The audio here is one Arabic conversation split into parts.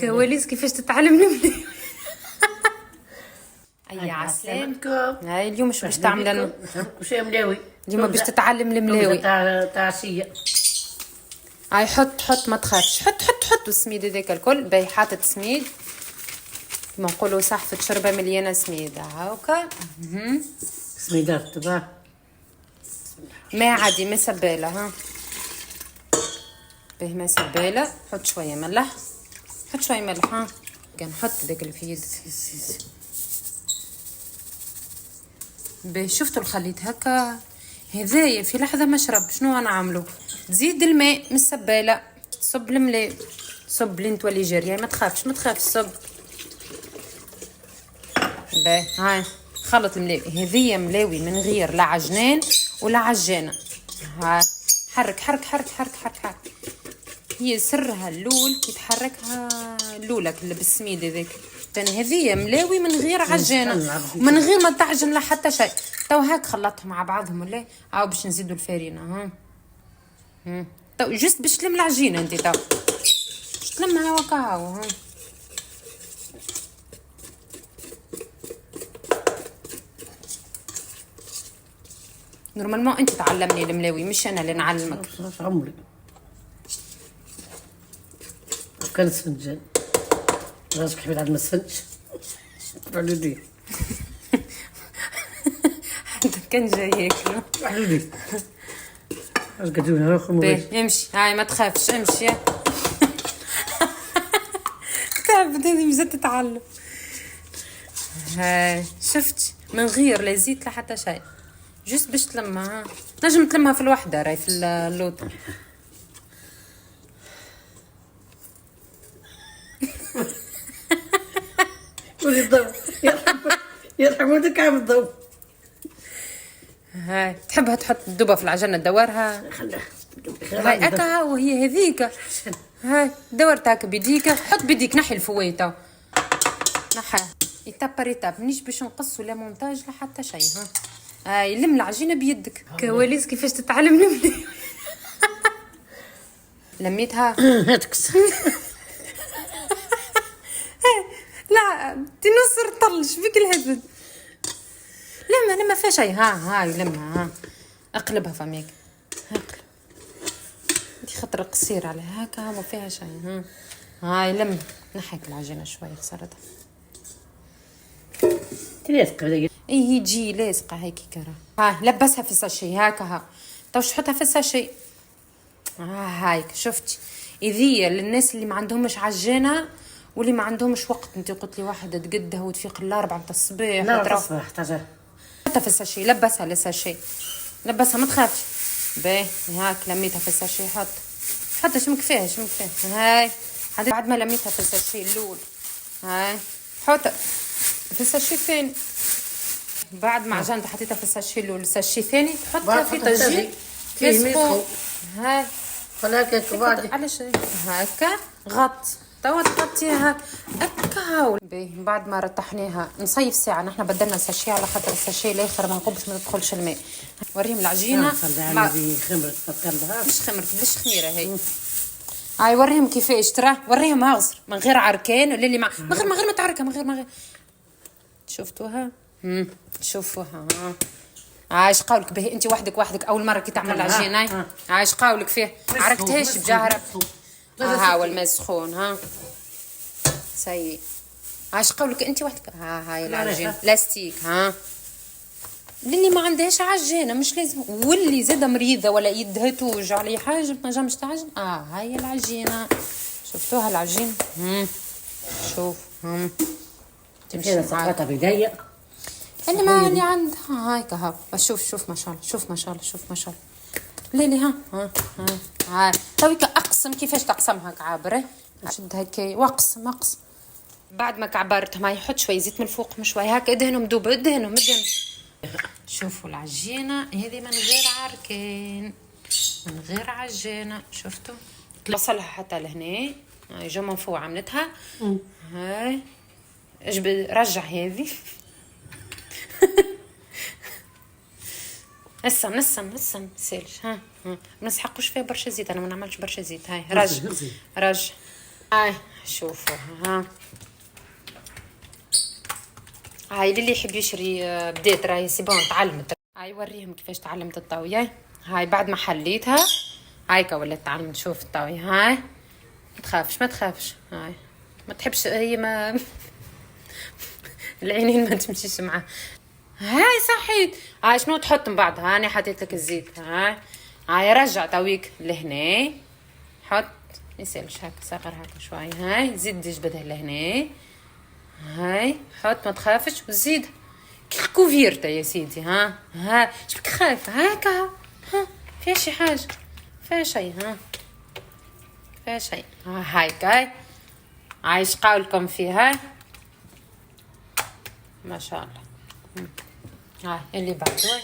كواليس كيفاش تتعلم الملاوي. اي عسلامة. هاي اليوم شو باش تعمل لنا؟ وش ملاوي؟ اليوم باش تتعلم الملاوي. تاع عشية. هاي حط ما تخافش، حط السميد هذاك الكل. باهي حاطط سميد كيما نقولوا صحفة شربة مليانة سميد هاكا. سميدات تبع ما عادي ما سبالة. ها باهي ما سبالة. حط شوية ملح، حط شوية ملح. ها كان نحط داك الفيد. باهي شفتوا الخليط هكا هذايا في لحظة ما شرب. شنو نعملو؟ تزيد الماء من السبالة، صب الملاء، صب لين تولي جارية. ما تخافش صب. باهي هاي خلط الملاوي. هذيا ملاوي من غير لا عجنان ولا عجانة. هاي حرك. هي سرها اللول كي تحركها اللولك اللي بالسميد هذاك. تاني هذيا ملاوي من غير عجانة ومن غير ما تعجن لا حتى شيء. تو هاك خلطهم مع بعضهم ولا عاو باش نزيدوا الفارينة. تو جست باش تلم العجينة انت. تو باش تلمها وكاهو. نورمالمون انت تعلمني الملاوي مش انا اللي نعلمك. عمري كان سفنجان راسك حبيت على المسفنج علودي. انت كان جاي ياكلوا علودي اش قدونا ناخذ امشي. هاي ما تخافش امشي. تعبت هذه مش تتعلم. هاي شفت من غير لا زيت لا حتى شيء، جست باش تلمها. نجم تلمها في الوحده راي في اللوط. ولي الضوء يرحم ودك عم الضوء. هاي تحبها تحط الدبه في العجينه تدورها. هاي اكا وهي هذيك. هاي دورتها بيديك. حط بيديك نحي الفويته نحى ايتاب منيش باش نقص ولا مونتاج لا حتى شيء. هاي لم العجينه بيدك. كواليس كيفاش تتعلم الملاوي. لميتها. هاتكس لا تنصر طلش فيك الهبل. لما ما فيها شيء. هاي لمها. اقلبها فميك. اقلب دي خطر قصير على هكا ما فيها شيء. هاي لم نحك العجينه شويه خسرتها. لاصقه اي هي تجي لاصقه هيك كرا. هاي لبسها في الساشي هكا. توش حطها في الساشي. هايك شفتي اذيه للناس اللي ما عندهمش عجانه واللي ما عندهمش وقت. انت قلت لي واحده تقدها وتفيق الاربعه تاع الصباح. لا الصباح تاع حطها في الساشي. لبسها للساشي. لبسها ما تخافش. باهي هاك لميتها في الساشي. حط شمك فيها. هاي بعد ما لميتها في الساشي الاول. هاي حط في الساشي الثاني. بعد ما عجنت حطيتها في الساشي الاول. الساشي الثاني تحطها في طاجين مسخون. هاي هكا كبادي علاش هكا غط. توا تحطيها هكا. بعد ما رتحناها نصيف ساعه. نحن بدلنا الساشي على خاطر الساشي الاخر ما نقولش ما تدخلش الماء. وريهم العجينه خمرت تقلبها مش خمرت بلاش خميره. هاي وريهم كيفاش ترى. وريهم هاغزر من غير عركان ولا اللي من غير ما تعركها من غير شفتوها. شوفوها. عايش قولك به انت وحدك اول مره كي تعمل العجينه. عايش قولك فيه عركتهاش بجهرة. ها والماء سخون. سي عايش قولك انت وحدك. هاي العجينه لاستيك. اللي ما عندهاش عجانه مش لازم. واللي زاد مريضه ولا يدها توجع على حاجه ما نجمش تعجن. هاي العجينه. شفتوها العجينه. شوف تمشي سقطها بدايه اللي ما اللي عندها هايك. شوف ما شاء الله. ليلي ها تويك اقسم كيفاش تقسمها كعابره. شد هكا واقسم. بعد ما كعبرتها ما يحط شويه زيت من الفوق مش شويه هكا. ادهنهم دوب ادهنهم. شوفوا العجينه هذه من غير عركان من غير عجانه. شفتوا وصلها حتى لهنا. هاي جو منفوع عملتها. هاي رجع هذه. نسن سالش. ما نسحقوش فيها برشا زيت. انا ما نعملش برشا زيت. هاي رج هاي شوفوا ها. هاي للي يحب يشري بديت راهي سي بون تعلمت. هاي وريهم كيفاش تعلمت الطاوية. هاي بعد ما حليتها هايكا ولات تعلمت. شوف الطاوية هاي ما تخافش ما تخافش. هاي ما تحبش هي ما العينين ما تمشيش معاه. هاي صحيت. هاي شنو تحط من بعد؟ هاني حطيت لك الزيت. هاي رجع طاويك لهنا حط يسالش هكا صغر هكا شوي. هاي زيد جبدها لهنا. هاي حط ما تخافش وزيد كي كوفيرتا يا سيدي. ها شبك خايفه هكا؟ ها فيها شي حاجه؟ فيها شي؟ ها فيها شي؟ هاي عايش قولكم فيها ما شاء الله. هاي اللي بعده.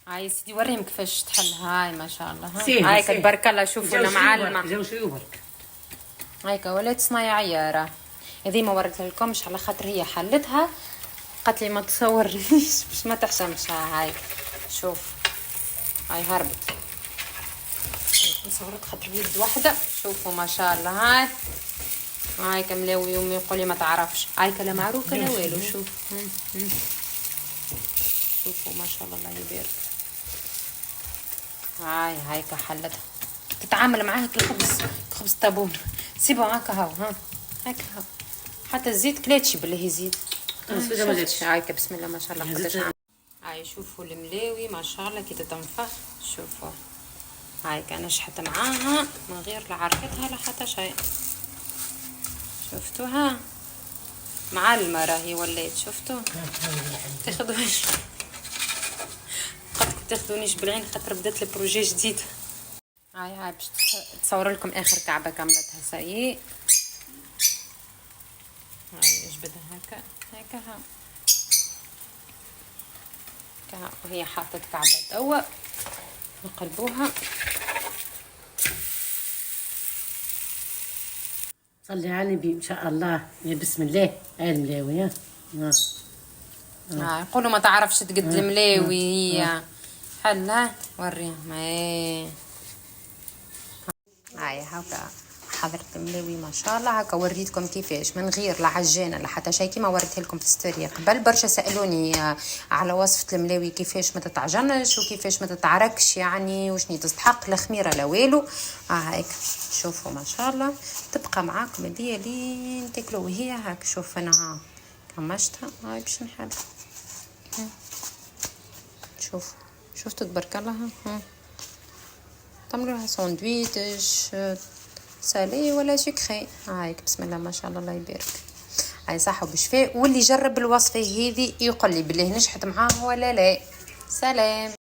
هاي سيدي وريهم كيفاش تحل. هاي ما شاء الله. هاي تبارك الله. شوفوا انا معلمه. جاو شيوبك هايك ولات صنايعيه راه. هذه ما وريتها لكمش على خاطر هي حلتها قالت لي ما تصورنيش باش ما تحشمش. هاي شوف هاي هربت صورت خاطر يد واحده. شوفوا ما شاء الله. هاي كملاوي يومي يقول لي ما تعرفش. هاي كلا معروكه لا والو. شوف شوفوا ما شاء الله الله يبارك. هايكا حلتها تتعامل معاها كالخبز خبز طابون سيبو هكا هاو. هكا هاو حتى الزيت كلاتشي بالله يزيد. هايكا بسم الله ما شاء الله. هاي شوفوا الملاوي ما شاء الله كي تتنفخ. شوفوا هايكا نشحت معاها من غير لا عرفتها لا حتى شيء. شفتوها معلمه راهي وليت. شفتوا تاخذوش قد تاخذونيش بالعين خاطر بدات البروجي جديد. هاي باش تصور لكم اخر كعبه كملتها سايي. هاي اجبدها هكا وهي حاطت كعبه توا نقلبوها. صلي على النبي ان شاء الله. يا بسم الله. هاي الملاوي. قولوا ما تعرفش تقد الملاوي هي حلها وريهم. هاي هكا حضرت الملاوي ما شاء الله. هكا وريتكم كيفاش من غير لا عجانه لا حتى شيء كيما وريته لكم في الستوري قبل. برشا سالوني على وصفه الملاوي كيفاش ما تتعجنش وكيفاش ما تتعركش يعني وشني تستحق لا خميره لا والو. هيك شوفوا ما شاء الله تبقى معاكم هديه لين تاكلوا وهي هاك. شوف انا كمشتها. هاي باش نحل. شفتوا تبارك الله. تعملوها ساندويتش سالي ولا سكري. هايك بسم الله ما شاء الله الله يبارك. هاي صحة وبشفاء. واللي جرب الوصفة هذه يقول لي بالله نجحت معاه ولا لا. سلام.